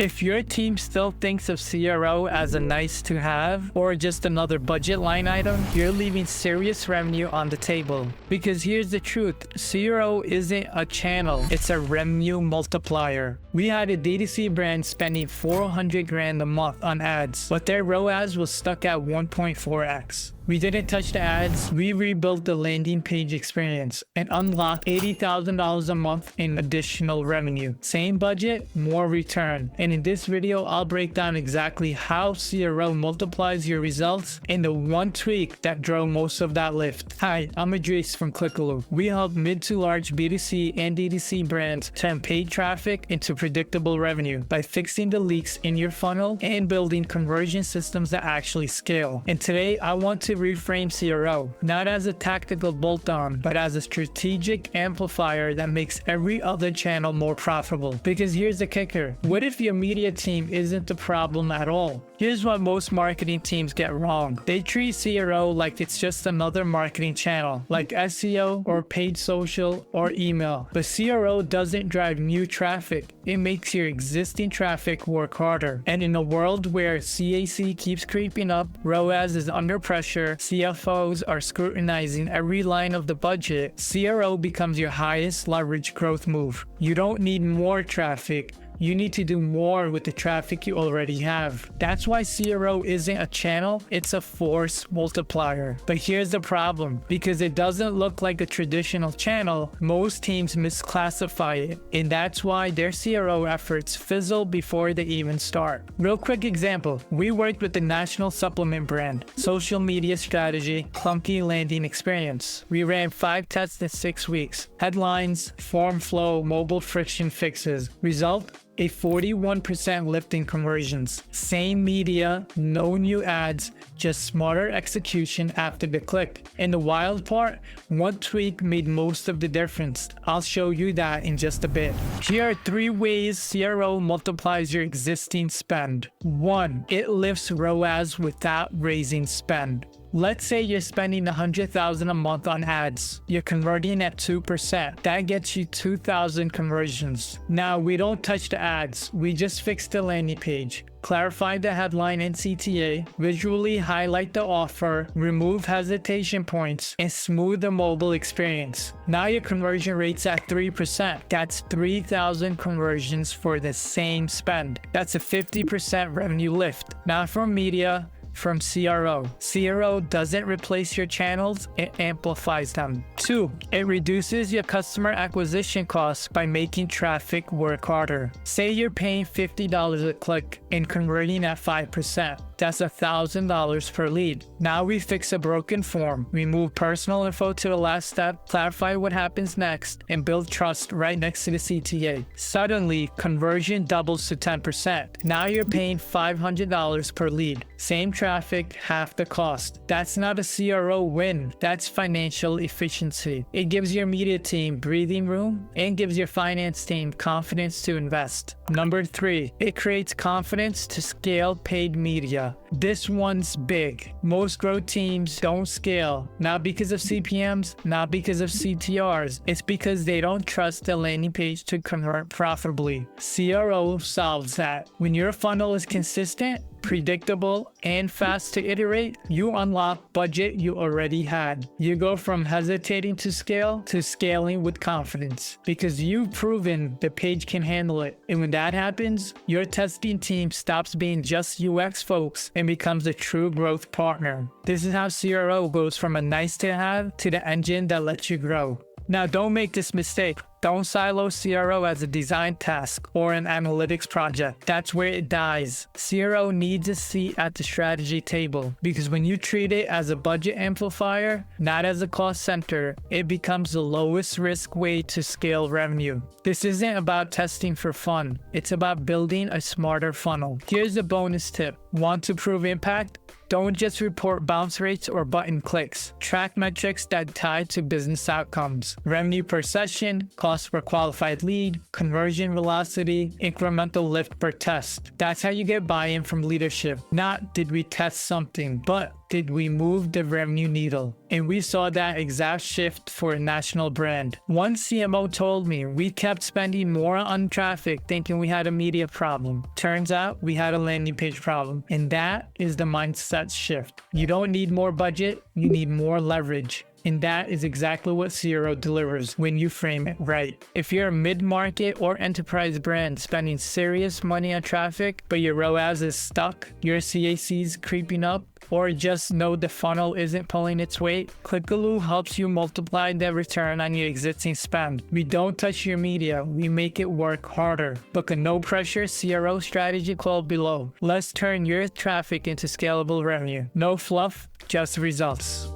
If your team still thinks of CRO as a nice to have or just another budget line item, you're leaving serious revenue on the table. Because here's the truth, CRO isn't a channel, it's a revenue multiplier. We had a D2C brand spending 400 grand a month on ads, but their ROAS was stuck at 1.4x. We didn't touch the ads, we rebuilt the landing page experience and unlocked $80,000 a month in additional revenue. Same budget, more return. And in this video, I'll break down exactly how CRO multiplies your results and the one tweak that drove most of that lift. Hi, I'm Idris from Clickaloo. We help mid to large B2C and D2C brands turn paid traffic into predictable revenue by fixing the leaks in your funnel and building conversion systems that actually scale. And today, I want to reframe CRO, not as a tactical bolt-on, but as a strategic amplifier that makes every other channel more profitable. Because here's the kicker, what if your media team isn't the problem at all? Here's what most marketing teams get wrong. They treat CRO like it's just another marketing channel, like SEO or paid social or email. But CRO doesn't drive new traffic, it makes your existing traffic work harder. And in a world where CAC keeps creeping up, ROAS is under pressure, CFOs are scrutinizing every line of the budget, CRO becomes your highest leverage growth move. You don't need more traffic. You need to do more with the traffic you already have. That's why CRO isn't a channel, it's a force multiplier. But here's the problem, because it doesn't look like a traditional channel, most teams misclassify it, and that's why their CRO efforts fizzle before they even start. Real quick example, we worked with the national supplement brand, social media strategy, clunky landing experience. We ran 5 tests in 6 weeks. Headlines, form flow, mobile friction fixes. Result? A 41% lift in conversions. Same media, no new ads, just smarter execution after the click. And the wild part, one tweak made most of the difference. I'll show you that in just a bit. Here are 3 ways CRO multiplies your existing spend. 1. It lifts ROAS without raising spend. Let's say you're spending $100,000 a month on ads. You're converting at 2%. That gets you 2,000 conversions. Now, we don't touch the ads. We just fix the landing page, clarify the headline and CTA, visually highlight the offer, remove hesitation points, and smooth the mobile experience. Now your conversion rate's at 3%. That's 3,000 conversions for the same spend. That's a 50% revenue lift. Not from media, from CRO. CRO doesn't replace your channels, it amplifies them. 2. It reduces your customer acquisition costs by making traffic work harder. Say you're paying $50 a click and converting at 5%. That's $1,000 per lead. Now we fix a broken form. We move personal info to the last step, clarify what happens next, and build trust right next to the CTA. Suddenly, conversion doubles to 10%. Now you're paying $500 per lead. Same traffic, half the cost. That's not a CRO win. That's financial efficiency. It gives your media team breathing room and gives your finance team confidence to invest. Number 3, it creates confidence to scale paid media. This one's big. Most growth teams don't scale, not because of CPMs, not because of CTRs. It's because they don't trust the landing page to convert profitably. CRO solves that. When your funnel is consistent, predictable, and fast to iterate, you unlock budget you already had. You go from hesitating to scale to scaling with confidence because you've proven the page can handle it. And when that happens, your testing team stops being just UX folks and becomes a true growth partner. This is how CRO goes from a nice to have to the engine that lets you grow. Now, don't make this mistake. Don't silo CRO as a design task or an analytics project. That's where it dies. CRO needs a seat at the strategy table because when you treat it as a budget amplifier, not as a cost center, it becomes the lowest risk way to scale revenue. This isn't about testing for fun. It's about building a smarter funnel. Here's a bonus tip. Want to prove impact? Don't just report bounce rates or button clicks. Track metrics that tie to business outcomes. Revenue per session, cost per qualified lead, conversion velocity, incremental lift per test. That's how you get buy-in from leadership. Not did we test something, but did we move the revenue needle. And we saw that exact shift for a national brand. One CMO told me we kept spending more on traffic thinking we had a media problem. Turns out we had a landing page problem. And that is the mindset shift. You don't need more budget, you need more leverage. And that is exactly what CRO delivers when you frame it right. If you're a mid-market or enterprise brand spending serious money on traffic, but your ROAS is stuck, your CAC is creeping up, or just know the funnel isn't pulling its weight, Clickaloo helps you multiply the return on your existing spend. We don't touch your media, we make it work harder. Book a no-pressure CRO strategy call below. Let's turn your traffic into scalable revenue. No fluff, just results.